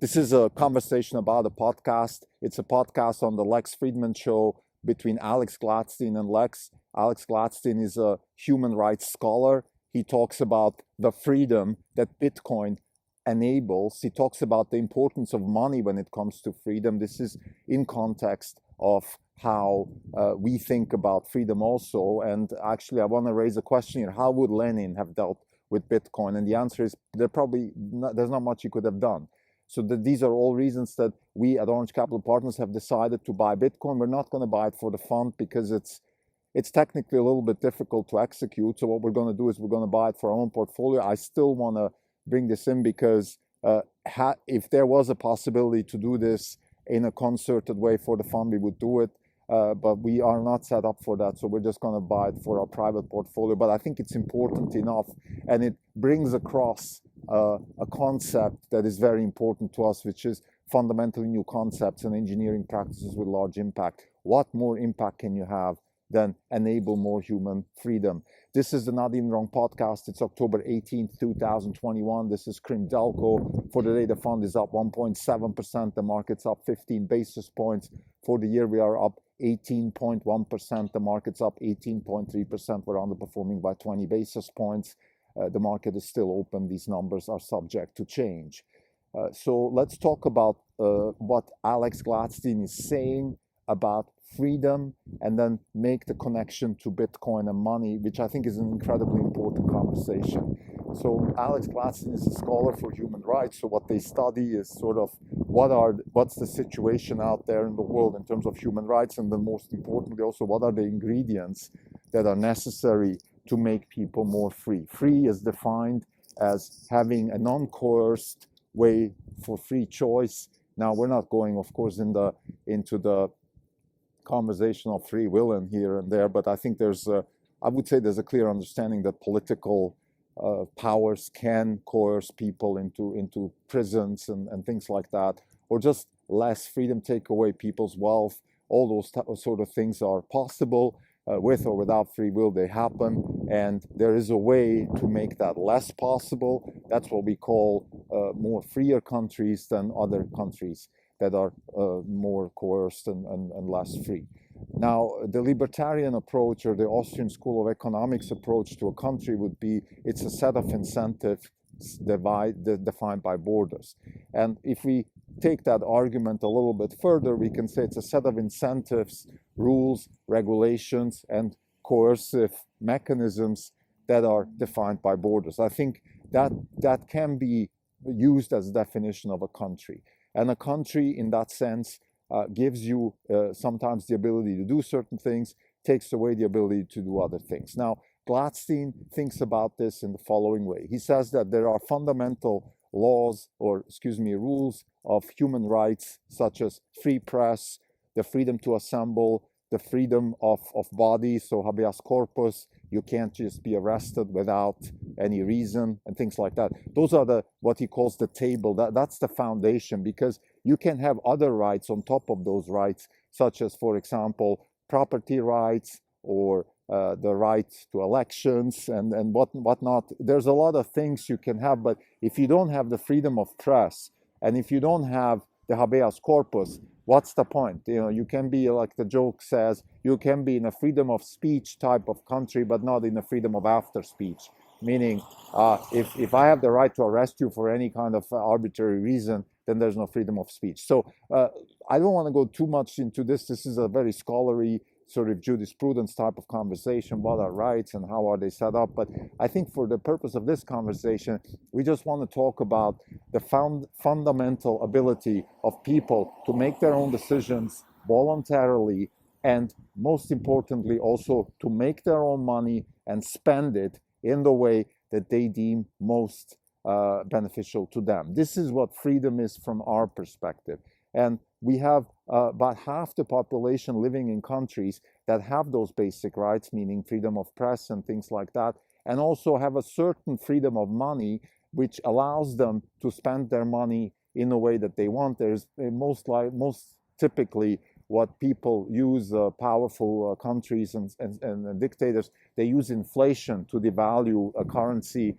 This is a conversation about a podcast. It's a podcast on the Lex Fridman show between Alex Gladstein and Lex. Alex Gladstein is a human rights scholar. He talks about the freedom that Bitcoin enables. He talks about the importance of money when it comes to freedom. This is in context of how we think about freedom also. And actually, I want to raise a question here. How would Lenin have dealt with Bitcoin? And the answer is there's not much he could have done. So these are all reasons that we at Orange Capital Partners have decided to buy Bitcoin. We're not going to buy it for the fund because it's technically a little bit difficult to execute. So what we're going to do is we're going to buy it for our own portfolio. I still want to bring this in because if there was a possibility to do this in a concerted way for the fund, we would do it. But we are not set up for that. So we're just going to buy it for our private portfolio. But I think it's important enough, and it brings across a concept that is very important to us, which is fundamentally new concepts and engineering practices with large impact. What more impact can you have than enable more human freedom? This is the Not Even Wrong podcast. It's October 18th, 2021. This is Krim Delco. For the day, the fund is up 1.7%. The market's up 15 basis points. For the year, we are up 18.1%. The market's up 18.3%. We're underperforming by 20 basis points. The market is still open. These numbers are subject to change. So let's talk about what Alex Gladstein is saying about freedom, and then make the connection to Bitcoin and money, which I think is an incredibly important conversation. So Alex Gladstein is a scholar for human rights. So what they study is sort of what's the situation out there in the world in terms of human rights, and then most importantly also what are the ingredients that are necessary to make people more free. Free is defined as having a non-coerced way for free choice. Now we're not going, of course, into the conversation of free will in here and there, but I think I would say there's a clear understanding that political powers can coerce people into prisons and things like that, or just less freedom, take away people's wealth. All those sort of things are possible. With or without free will, they happen, and there is a way to make that less possible. That's what we call more freer countries than other countries that are more coerced and less free. Now, the libertarian approach, or the Austrian School of Economics approach to a country would be, it's a set of incentives defined by borders. And if we take that argument a little bit further, we can say it's a set of incentives, rules, regulations, and coercive mechanisms that are defined by borders. I think that can be used as a definition of a country. And a country, in that sense, gives you sometimes the ability to do certain things, takes away the ability to do other things. Now, Gladstein thinks about this in the following way. He says that there are fundamental laws, or rules of human rights, such as free press, the freedom to assemble, the freedom of body, so habeas corpus. You can't just be arrested without any reason and things like that. Those are what he calls the table. That's the foundation, because you can have other rights on top of those rights, such as, for example, property rights, or the right to elections and whatnot. There's a lot of things you can have, but if you don't have the freedom of press, and if you don't have the habeas corpus, what's the point? You can be, like the joke says, you can be in a freedom of speech type of country, but not in a freedom of after speech. Meaning, if I have the right to arrest you for any kind of arbitrary reason, then there's no freedom of speech. So I don't want to go too much into this. This is a very scholarly sort of jurisprudence type of conversation. What are rights and how are they set up? But I think for the purpose of this conversation, we just want to talk about the fundamental ability of people to make their own decisions voluntarily, and most importantly also to make their own money and spend it in the way that they deem most beneficial to them. This is what freedom is from our perspective. And we have about half the population living in countries that have those basic rights, meaning freedom of press and things like that, and also have a certain freedom of money, which allows them to spend their money in a way that they want. There's most typically what people use, powerful countries and dictators, they use inflation to devalue a currency.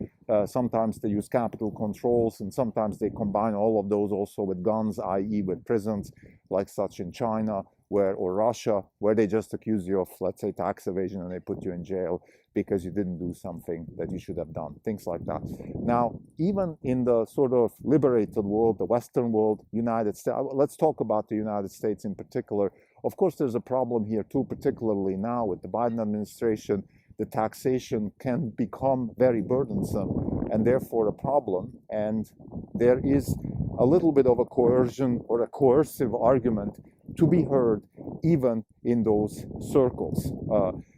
Sometimes they use capital controls, and sometimes they combine all of those also with guns, i.e. with prisons, like such in China or Russia, where they just accuse you of, let's say, tax evasion, and they put you in jail because you didn't do something that you should have done, things like that. Now, even in the sort of liberated world, the Western world, United States, let's talk about the United States in particular. Of course, there's a problem here too, particularly now with the Biden administration. The taxation can become very burdensome and therefore a problem. And there is a little bit of a coercion or a coercive argument to be heard even in those circles.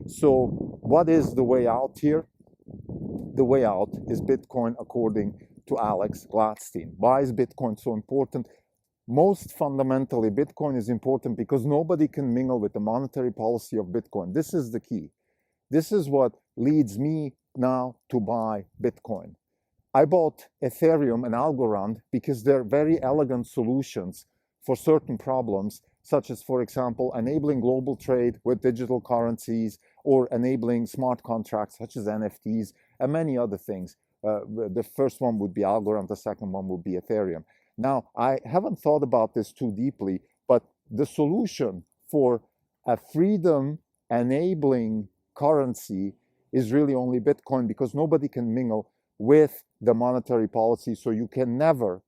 So what is the way out here? The way out is Bitcoin, according to Alex Gladstein. Why is Bitcoin so important? Most fundamentally, Bitcoin is important because nobody can mingle with the monetary policy of Bitcoin. This is the key. This is what leads me now to buy Bitcoin. I bought Ethereum and Algorand because they're very elegant solutions for certain problems, such as, for example, enabling global trade with digital currencies or enabling smart contracts such as NFTs and many other things. The first one would be Algorand, the second one would be Ethereum. Now, I haven't thought about this too deeply, but the solution for a freedom-enabling currency is really only Bitcoin, because nobody can mingle with the monetary policy, so you can never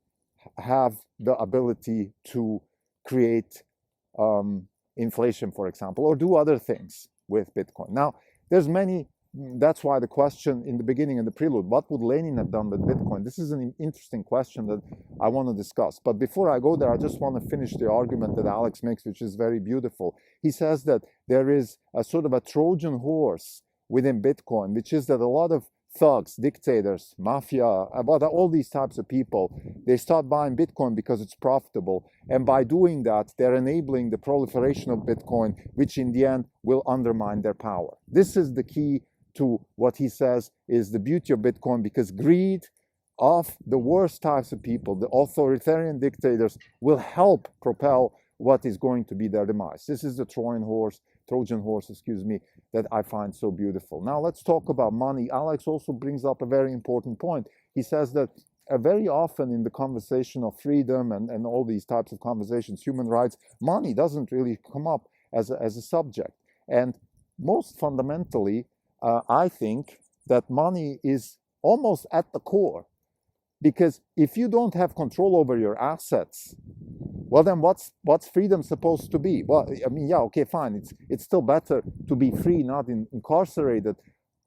have the ability to create inflation, for example, or do other things with Bitcoin. Now, there's many. That's why the question in the beginning, in the prelude, what would Lenin have done with Bitcoin? This is an interesting question that I want to discuss. But before I go there, I just want to finish the argument that Alex makes, which is very beautiful. He says that there is a sort of a Trojan horse within Bitcoin, which is that a lot of thugs, dictators, mafia, about all these types of people, they start buying Bitcoin because it's profitable. And by doing that, they're enabling the proliferation of Bitcoin, which in the end will undermine their power. This is the key to what he says is the beauty of Bitcoin, because greed of the worst types of people, the authoritarian dictators, will help propel what is going to be their demise. This is the Trojan horse, that I find so beautiful. Now let's talk about money. Alex also brings up a very important point. He says that very often in the conversation of freedom and all these types of conversations, human rights, money doesn't really come up as a subject. And most fundamentally, I think that money is almost at the core, because if you don't have control over your assets, well, then what's freedom supposed to be? Well, I mean, yeah, okay, fine. It's still better to be free, not incarcerated.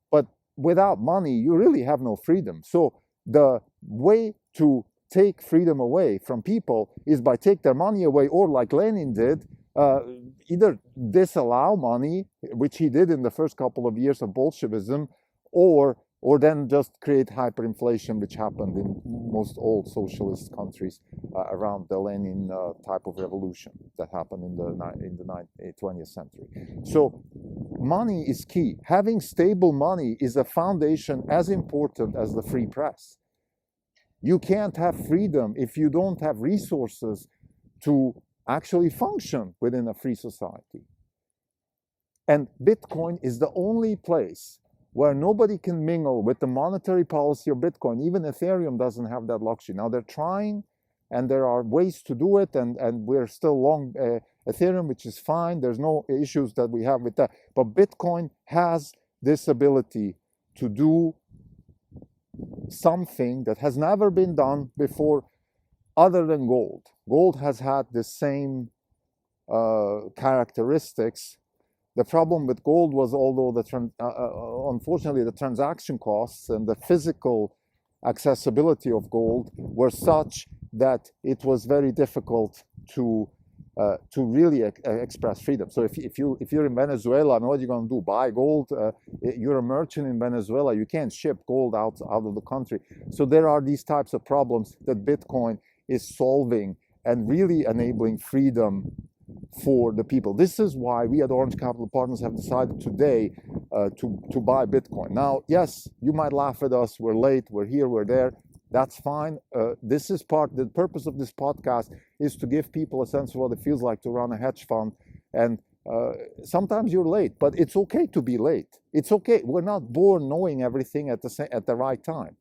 But without money, you really have no freedom. So the way to take freedom away from people is by take their money away, or like Lenin did, either disallow money, which he did in the first couple of years of Bolshevism, or then just create hyperinflation, which happened in most old socialist countries around the Lenin type of revolution that happened in the 20th century. So money is key. Having stable money is a foundation as important as the free press. You can't have freedom if you don't have resources to actually function within a free society. And Bitcoin is the only place where nobody can mingle with the monetary policy of Bitcoin. Even Ethereum doesn't have that luxury. Now they're trying, and there are ways to do it, and we're still long Ethereum, which is fine. There's no issues that we have with that. But Bitcoin has this ability to do something that has never been done before other than gold. Gold has had the same characteristics. The problem with gold was, although unfortunately the transaction costs and the physical accessibility of gold were such that it was very difficult to really express freedom. So if you're in Venezuela, I mean, what are you going to do? Buy gold? You're a merchant in Venezuela. You can't ship gold out of the country. So there are these types of problems that Bitcoin is solving and really enabling freedom for the people. This is why we at Orange Capital Partners have decided today to buy Bitcoin. Now, yes, you might laugh at us. We're late. We're here. We're there. That's fine. The purpose of this podcast is to give people a sense of what it feels like to run a hedge fund And sometimes you're late, but it's okay to be late. It's okay. We're not born knowing everything at the right time.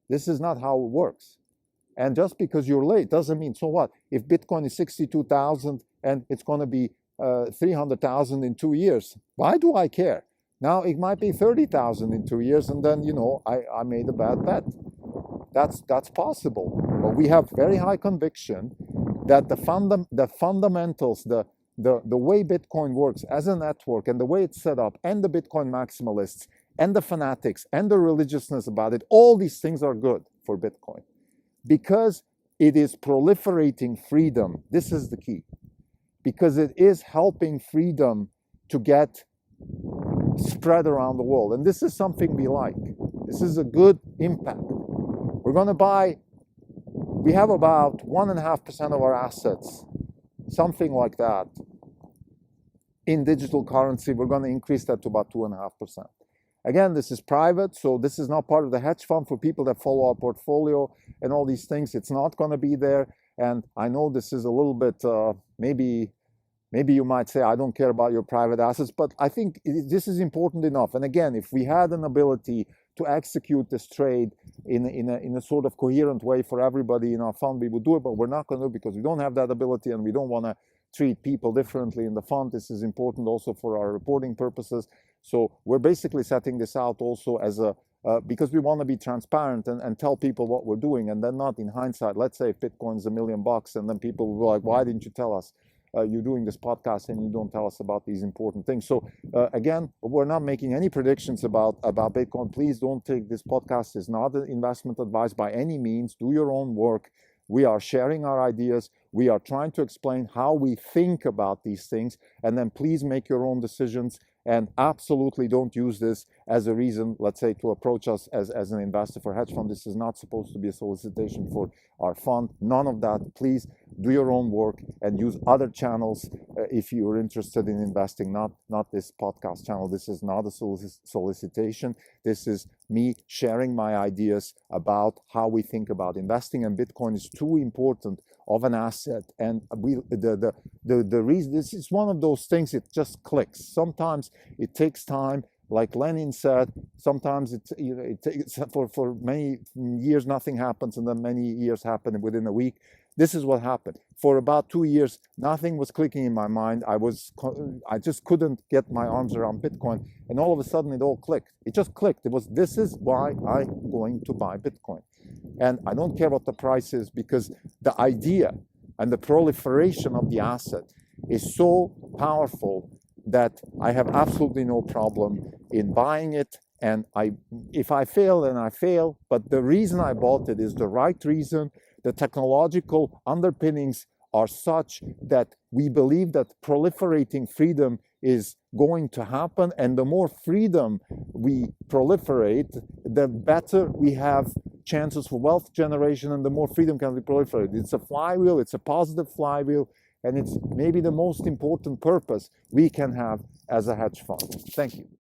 This is not how it works. And just because you're late doesn't mean, so what? If Bitcoin is 62,000 and it's going to be 300,000 in 2 years, why do I care? Now it might be 30,000 in 2 years, and then, I made a bad bet. That's possible. But we have very high conviction that the fundamentals, the way Bitcoin works as a network and the way it's set up, and the Bitcoin maximalists and the fanatics and the religiousness about it, all these things are good for Bitcoin because it is proliferating freedom. This is the key. Because it is helping freedom to get spread around the world. And this is something we like. This is a good impact. We're going to we have about 1.5% of our assets, something like that, in digital currency. We're going to increase that to about 2.5%. Again, this is private, so this is not part of the hedge fund for people that follow our portfolio and all these things. It's not going to be there. And I know this is a little bit, maybe you might say, I don't care about your private assets, but I think this is important enough. And again, if we had an ability to execute this trade in a sort of coherent way for everybody in our fund, we would do it, but we're not going to do it because we don't have that ability and we don't want to treat people differently in the fund. This is important also for our reporting purposes. So we're basically setting this out also as because we want to be transparent and tell people what we're doing, and then not in hindsight. Let's say if Bitcoin's $1 million, and then people will be like, why didn't you tell us? You're doing this podcast and you don't tell us about these important things. So again, we're not making any predictions about Bitcoin. Please don't take this podcast is not an investment advice by any means. Do your own work. We are sharing our ideas. We are trying to explain how we think about these things, and then please make your own decisions. And absolutely don't use this as a reason, let's say, to approach us as an investor for hedge fund. This is not supposed to be a solicitation for our fund. None of that. Please do your own work and use other channels if you're interested in investing, not this podcast channel. This is not a solicitation. This is me sharing my ideas about how we think about investing, and Bitcoin is too important of an asset. And the reason, this is one of those things, it just clicks. Sometimes it takes time. Like Lenin said, sometimes it takes for many years nothing happens, and then many years happen within a week. This is what happened. For about 2 years, nothing was clicking in my mind. I just couldn't get my arms around Bitcoin, and all of a sudden it all clicked. It just clicked. This is why I'm going to buy Bitcoin, and I don't care what the price is, because the idea and the proliferation of the asset is so powerful that I have absolutely no problem in buying it. And if I fail, then I fail. But the reason I bought it is the right reason. The technological underpinnings are such that we believe that proliferating freedom is going to happen. And the more freedom we proliferate, the better we have chances for wealth generation, and the more freedom can be proliferated. It's a flywheel. It's a positive flywheel. And it's maybe the most important purpose we can have as a hedge fund. Thank you.